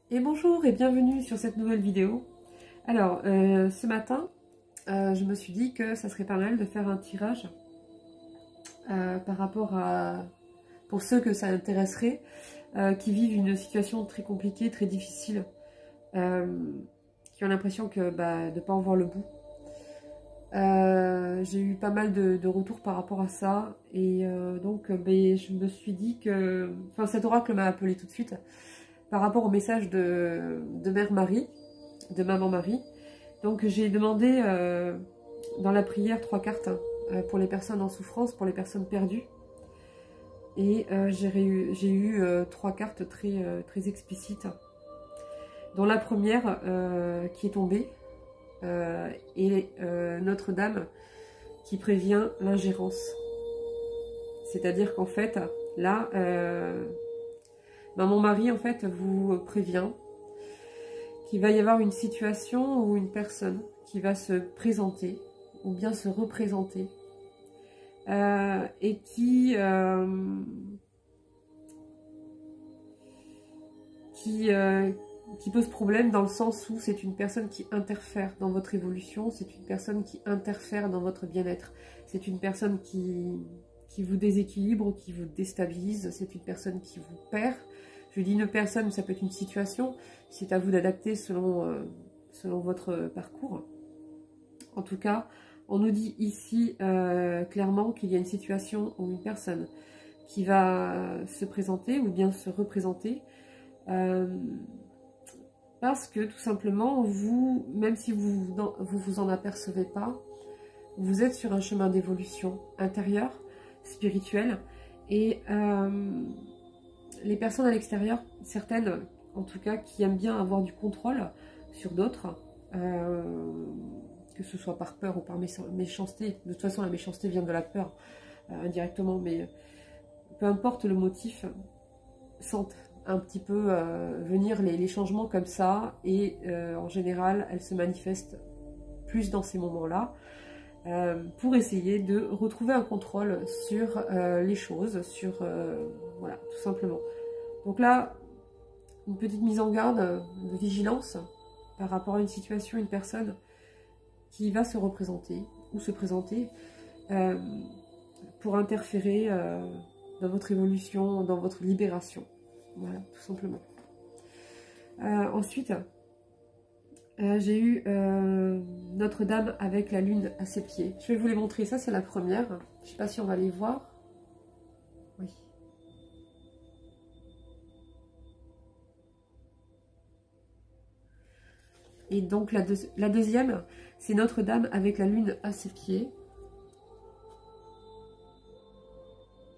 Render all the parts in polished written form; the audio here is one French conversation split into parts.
Et bonjour et bienvenue sur cette nouvelle vidéo. Alors, ce matin, je me suis dit que ça serait pas mal de faire un tirage par rapport à, pour ceux que ça intéresserait, qui vivent une situation très compliquée, très difficile, qui ont l'impression que de ne pas en voir le bout. J'ai eu pas mal de retours par rapport à ça et donc je me suis dit que, enfin cet oracle m'a appelé tout de suite par rapport au message de Mère Marie, de Maman Marie. Donc j'ai demandé dans la prière 3 cartes pour les personnes en souffrance, pour les personnes perdues. Et j'ai eu 3 cartes très explicites, dont la première qui est tombée est Notre-Dame qui prévient l'ingérence. C'est-à-dire qu'en fait, là, Maman Marie en fait vous prévient qu'il va y avoir une situation ou une personne qui va se présenter ou bien se représenter et qui pose problème dans le sens où c'est une personne qui interfère dans votre évolution, c'est une personne qui interfère dans votre bien-être, c'est une personne qui vous déséquilibre, qui vous déstabilise, c'est une personne qui vous perd. Je dis une personne, ça peut être une situation, c'est à vous d'adapter selon votre parcours. En tout cas, on nous dit ici clairement qu'il y a une situation ou une personne qui va se présenter ou bien se représenter parce que tout simplement, vous, même si vous en apercevez pas, vous êtes sur un chemin d'évolution intérieure, spirituelle, et les personnes à l'extérieur, certaines en tout cas, qui aiment bien avoir du contrôle sur d'autres, que ce soit par peur ou par méchanceté. De toute façon, la méchanceté vient de la peur, indirectement, mais peu importe le motif, sentent un petit peu venir les changements comme ça, et en général, elles se manifestent plus dans ces moments-là, pour essayer de retrouver un contrôle sur les choses, sur voilà, tout simplement. Donc là, une petite mise en garde de vigilance par rapport à une situation, une personne qui va se représenter ou se présenter pour interférer dans votre évolution, dans votre libération. Voilà, tout simplement. Ensuite, j'ai eu Notre-Dame avec la lune à ses pieds. Je vais vous les montrer, ça c'est la première. Je ne sais pas si on va les voir. Oui. Et donc la deuxième, c'est Notre-Dame avec la lune à ses pieds.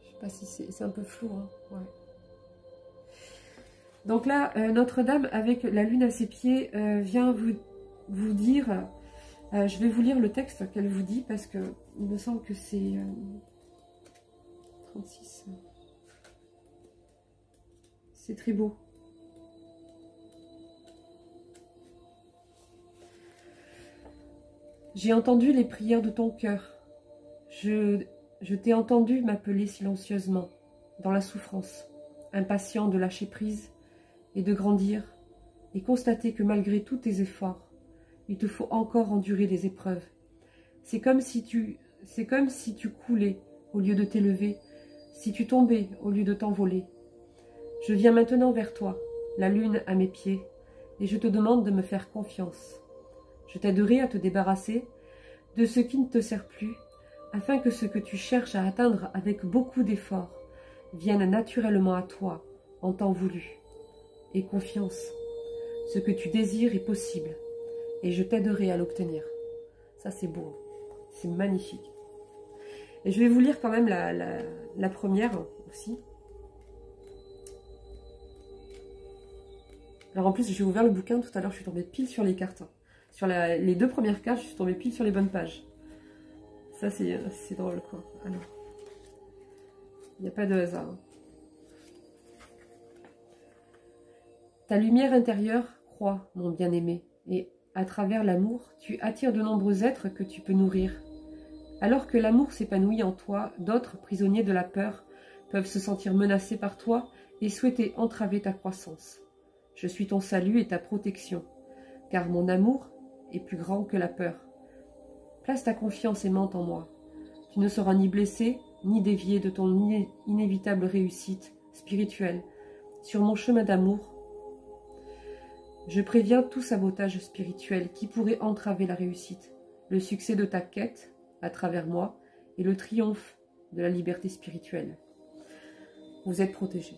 Je ne sais pas si c'est un peu flou, hein. Ouais. Donc là, Notre-Dame avec la lune à ses pieds vient vous dire, je vais vous lire le texte qu'elle vous dit parce que il me semble que c'est 36. C'est très beau. J'ai entendu les prières de ton cœur. Je t'ai entendu m'appeler silencieusement dans la souffrance, impatient de lâcher prise et de grandir, et constater que malgré tous tes efforts, il te faut encore endurer des épreuves. C'est comme si tu coulais au lieu de t'élever, si tu tombais au lieu de t'envoler. Je viens maintenant vers toi, la lune à mes pieds, et je te demande de me faire confiance. Je t'aiderai à te débarrasser de ce qui ne te sert plus, afin que ce que tu cherches à atteindre avec beaucoup d'efforts vienne naturellement à toi en temps voulu. Et confiance, ce que tu désires est possible, et je t'aiderai à l'obtenir. Ça c'est beau, c'est magnifique. Et je vais vous lire quand même la première aussi. Alors en plus j'ai ouvert le bouquin tout à l'heure, je suis tombée pile sur les cartes. Sur les 2 premières cartes, je suis tombée pile sur les bonnes pages. Ça c'est drôle quoi. Alors, il n'y a pas de hasard. Ta lumière intérieure croît, mon bien-aimé, et à travers l'amour, tu attires de nombreux êtres que tu peux nourrir. Alors que l'amour s'épanouit en toi, d'autres, prisonniers de la peur, peuvent se sentir menacés par toi et souhaiter entraver ta croissance. Je suis ton salut et ta protection, car mon amour est plus grand que la peur. Place ta confiance aimante en moi. Tu ne seras ni blessé, ni dévié de ton inévitable réussite spirituelle sur mon chemin d'amour. Je préviens tout sabotage spirituel qui pourrait entraver la réussite, le succès de ta quête à travers moi et le triomphe de la liberté spirituelle. Vous êtes protégé.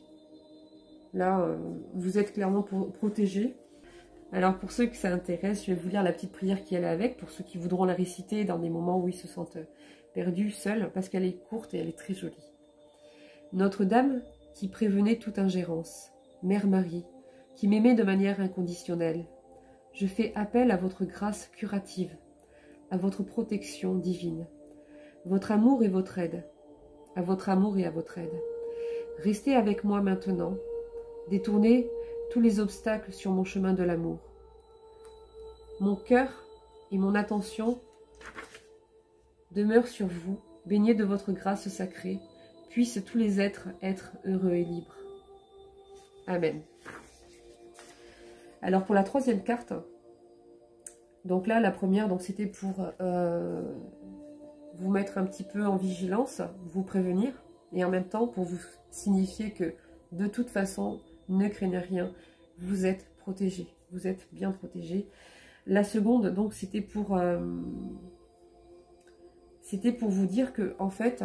Là, vous êtes clairement protégé. Alors pour ceux que ça intéresse, je vais vous lire la petite prière qui est avec, pour ceux qui voudront la réciter dans des moments où ils se sentent perdus, seuls, parce qu'elle est courte et elle est très jolie. Notre-Dame qui prévenait toute ingérence, Mère Marie, qui m'aimait de manière inconditionnelle, je fais appel à votre grâce curative, à votre protection divine, votre amour et votre aide, à votre amour et à votre aide. Restez avec moi maintenant, détournez tous les obstacles sur mon chemin de l'amour. Mon cœur et mon attention demeurent sur vous, baignés de votre grâce sacrée, puissent tous les êtres être heureux et libres. Amen. Alors pour la troisième carte, donc là la première, c'était pour vous mettre un petit peu en vigilance, vous prévenir, et en même temps pour vous signifier que de toute façon, ne craignez rien, vous êtes protégé, vous êtes bien protégé. La seconde, donc, c'était pour vous dire que, en fait,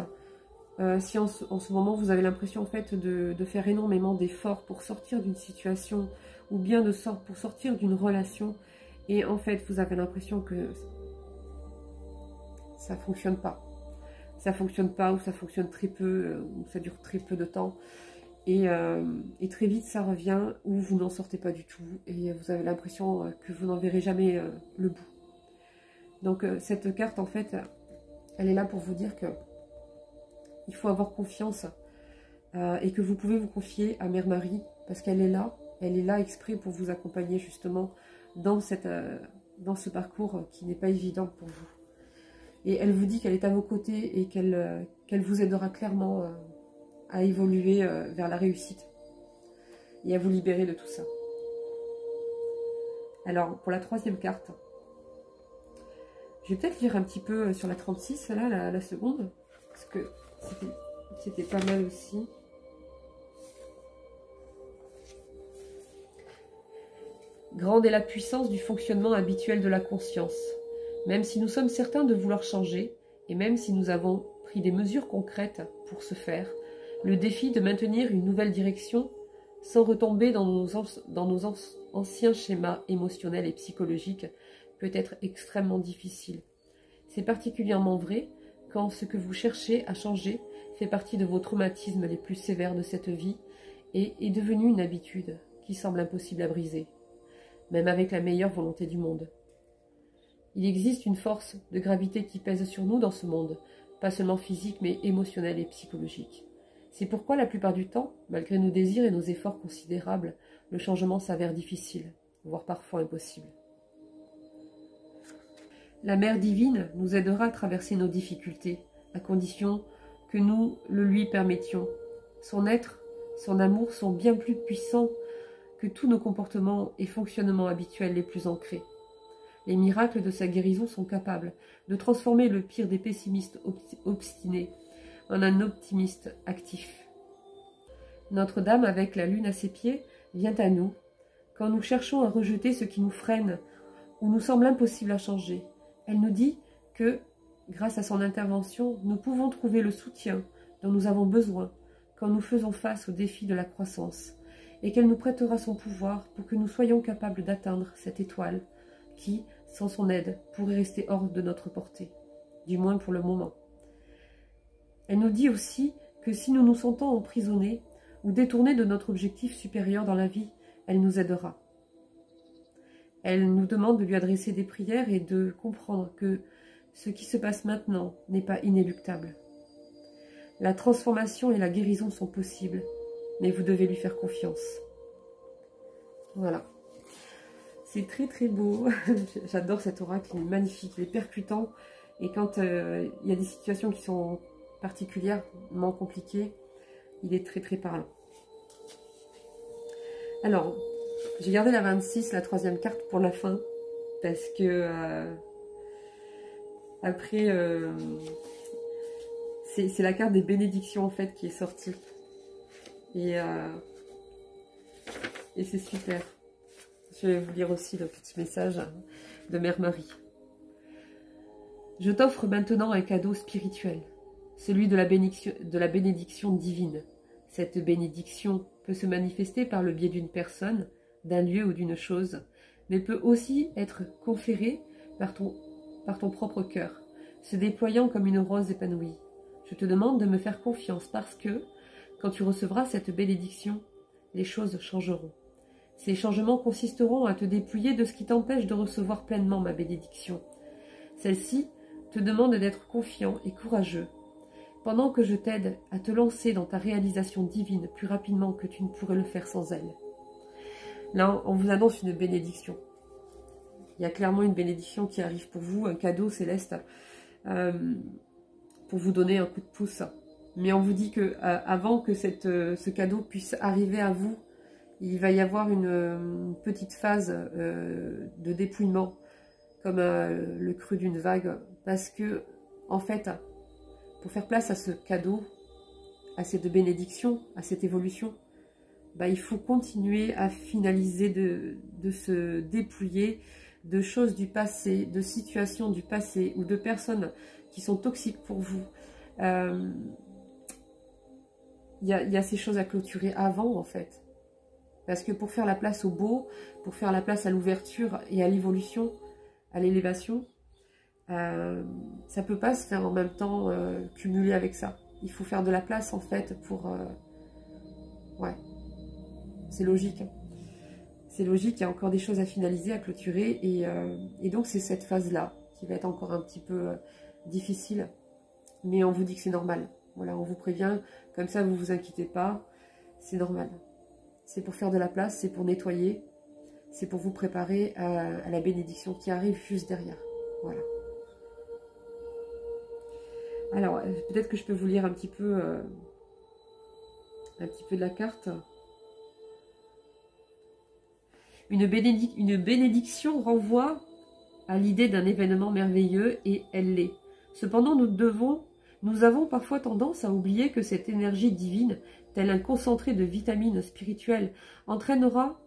si en ce moment vous avez l'impression en fait de faire énormément d'efforts pour sortir d'une situation ou bien pour sortir d'une relation, et en fait vous avez l'impression que ça fonctionne pas. Ça fonctionne pas, ou ça fonctionne très peu, ou ça dure très peu de temps. Et très vite ça revient, ou vous n'en sortez pas du tout, et vous avez l'impression que vous n'en verrez jamais le bout. Donc cette carte en fait, elle est là pour vous dire que il faut avoir confiance, et que vous pouvez vous confier à Mère Marie, parce qu'elle est là exprès pour vous accompagner justement dans ce parcours qui n'est pas évident pour vous. Et elle vous dit qu'elle est à vos côtés et qu'elle vous aidera clairement à évoluer vers la réussite et à vous libérer de tout ça. Alors, pour la troisième carte, je vais peut-être lire un petit peu sur la 36, là, la seconde, parce que c'était pas mal aussi. Grande est la puissance du fonctionnement habituel de la conscience. Même si nous sommes certains de vouloir changer, et même si nous avons pris des mesures concrètes pour ce faire, le défi de maintenir une nouvelle direction sans retomber dans nos anciens schémas émotionnels et psychologiques peut être extrêmement difficile. C'est particulièrement vrai quand ce que vous cherchez à changer fait partie de vos traumatismes les plus sévères de cette vie et est devenu une habitude qui semble impossible à briser, même avec la meilleure volonté du monde. Il existe une force de gravité qui pèse sur nous dans ce monde, pas seulement physique mais émotionnelle et psychologique. C'est pourquoi la plupart du temps, malgré nos désirs et nos efforts considérables, le changement s'avère difficile, voire parfois impossible. La Mère divine nous aidera à traverser nos difficultés, à condition que nous le lui permettions. Son être, son amour sont bien plus puissants que tous nos comportements et fonctionnements habituels les plus ancrés. Les miracles de sa guérison sont capables de transformer le pire des pessimistes obstinés en un optimiste actif. Notre-Dame, avec la lune à ses pieds, vient à nous quand nous cherchons à rejeter ce qui nous freine ou nous semble impossible à changer. Elle nous dit que, grâce à son intervention, nous pouvons trouver le soutien dont nous avons besoin quand nous faisons face au défi de la croissance, et qu'elle nous prêtera son pouvoir pour que nous soyons capables d'atteindre cette étoile qui, sans son aide, pourrait rester hors de notre portée, du moins pour le moment. Elle nous dit aussi que si nous nous sentons emprisonnés ou détournés de notre objectif supérieur dans la vie, elle nous aidera. Elle nous demande de lui adresser des prières et de comprendre que ce qui se passe maintenant n'est pas inéluctable. La transformation et la guérison sont possibles, mais vous devez lui faire confiance. Voilà. C'est très très beau. J'adore cet oracle, il est magnifique, il est percutant. Et quand il y a des situations qui sont particulièrement compliquées, il est très très parlant. Alors, J'ai gardé la 26, la troisième carte pour la fin, parce que après, c'est la carte des bénédictions en fait qui est sortie. Et c'est super. Je vais vous lire aussi le petit message de Mère Marie. Je t'offre maintenant un cadeau spirituel, celui de la bénédiction divine. Cette bénédiction peut se manifester par le biais d'une personne, d'un lieu ou d'une chose, mais peut aussi être conférée par ton propre cœur, se déployant comme une rose épanouie. Je te demande de me faire confiance parce que, quand tu recevras cette bénédiction, les choses changeront. Ces changements consisteront à te dépouiller de ce qui t'empêche de recevoir pleinement ma bénédiction. Celle-ci te demande d'être confiant et courageux, pendant que je t'aide à te lancer dans ta réalisation divine plus rapidement que tu ne pourrais le faire sans elle. Là, on vous annonce une bénédiction. Il y a clairement une bénédiction qui arrive pour vous, un cadeau céleste, pour vous donner un coup de pouce. Mais on vous dit que avant que ce cadeau puisse arriver à vous, il va y avoir une petite phase de dépouillement, comme le creux d'une vague, parce que, en fait, pour faire place à ce cadeau, à cette bénédiction, à cette évolution, bah, il faut continuer à finaliser de se dépouiller de choses du passé, de situations du passé ou de personnes qui sont toxiques pour vous. Il y a ces choses à clôturer avant, en fait. Parce que pour faire la place au beau, pour faire la place à l'ouverture et à l'évolution, à l'élévation, ça peut pas se faire en même temps cumuler avec ça. Il faut faire de la place en fait pour... ouais, c'est logique. Hein. C'est logique, il y a encore des choses à finaliser, à clôturer. Et donc c'est cette phase-là qui va être encore un petit peu difficile. Mais on vous dit que c'est normal. Voilà, on vous prévient. Comme ça, vous vous inquiétez pas. C'est normal. C'est pour faire de la place, c'est pour nettoyer. C'est pour vous préparer à la bénédiction qui arrive juste derrière. Voilà. Alors, peut-être que je peux vous lire un petit peu de la carte. Une bénédiction renvoie à l'idée d'un événement merveilleux et elle l'est. Cependant, nous avons parfois tendance à oublier que cette énergie divine, tel un concentré de vitamines spirituelles, entraînera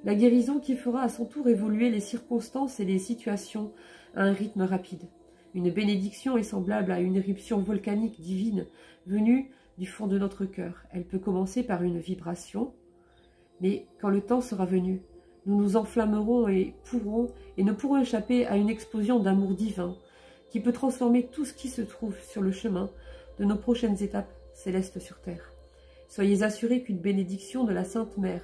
la guérison qui fera à son tour évoluer les circonstances et les situations à un rythme rapide. Une bénédiction est semblable à une éruption volcanique divine venue du fond de notre cœur. Elle peut commencer par une vibration, mais quand le temps sera venu, nous nous enflammerons et ne pourrons échapper à une explosion d'amour divin qui peut transformer tout ce qui se trouve sur le chemin de nos prochaines étapes célestes sur terre. Soyez assurés qu'une bénédiction de la Sainte Mère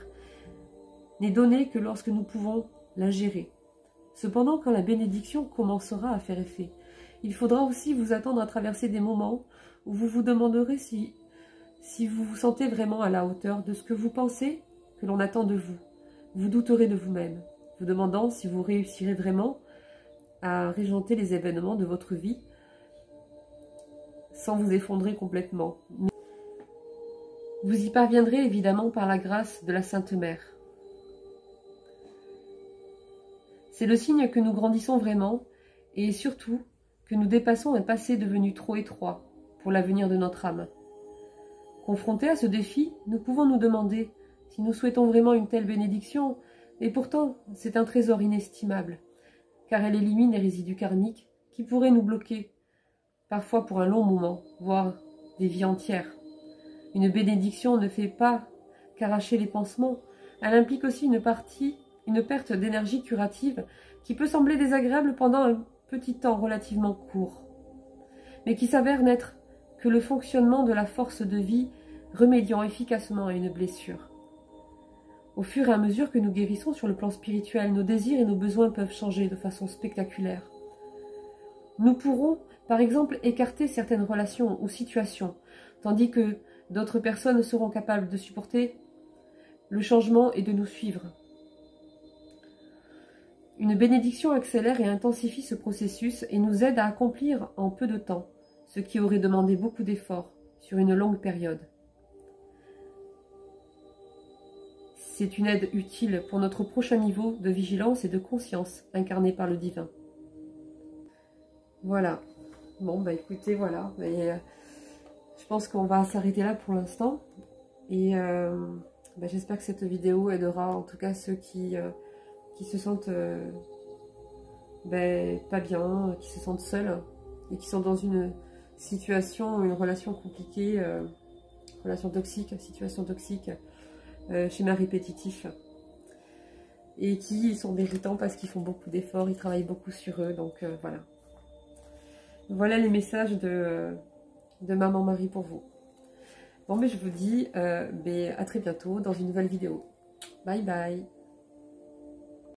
n'est donnée que lorsque nous pouvons la gérer. Cependant, quand la bénédiction commencera à faire effet, il faudra aussi vous attendre à traverser des moments où vous vous demanderez si vous vous sentez vraiment à la hauteur de ce que vous pensez que l'on attend de vous. Vous douterez de vous-même, vous demandant si vous réussirez vraiment à régenter les événements de votre vie sans vous effondrer complètement. Vous y parviendrez évidemment par la grâce de la Sainte Mère. C'est le signe que nous grandissons vraiment et surtout que nous dépassons un passé devenu trop étroit pour l'avenir de notre âme. Confrontés à ce défi, nous pouvons nous demander si nous souhaitons vraiment une telle bénédiction, et pourtant c'est un trésor inestimable, car elle élimine les résidus karmiques qui pourraient nous bloquer, parfois pour un long moment, voire des vies entières. Une bénédiction ne fait pas qu'arracher les pansements, elle implique aussi une perte d'énergie curative qui peut sembler désagréable pendant un petit temps relativement court, mais qui s'avère n'être que le fonctionnement de la force de vie remédiant efficacement à une blessure. Au fur et à mesure que nous guérissons sur le plan spirituel, nos désirs et nos besoins peuvent changer de façon spectaculaire. Nous pourrons, par exemple, écarter certaines relations ou situations, tandis que d'autres personnes seront capables de supporter le changement et de nous suivre. Une bénédiction accélère et intensifie ce processus et nous aide à accomplir en peu de temps ce qui aurait demandé beaucoup d'efforts sur une longue période. c'est une aide utile pour notre prochain niveau de vigilance et de conscience incarné par le divin. Voilà. Bon, bah écoutez, voilà. Et, je pense qu'on va s'arrêter là pour l'instant. Et bah, j'espère que cette vidéo aidera en tout cas ceux qui se sentent ben, pas bien, qui se sentent seuls et qui sont dans une situation, une relation compliquée, relation toxique, situation toxique, schéma répétitif, et qui sont méritants parce qu'ils font beaucoup d'efforts, ils travaillent beaucoup sur eux, donc voilà. Voilà les messages de Maman Marie pour vous. Bon, mais je vous dis à très bientôt dans une nouvelle vidéo. Bye bye.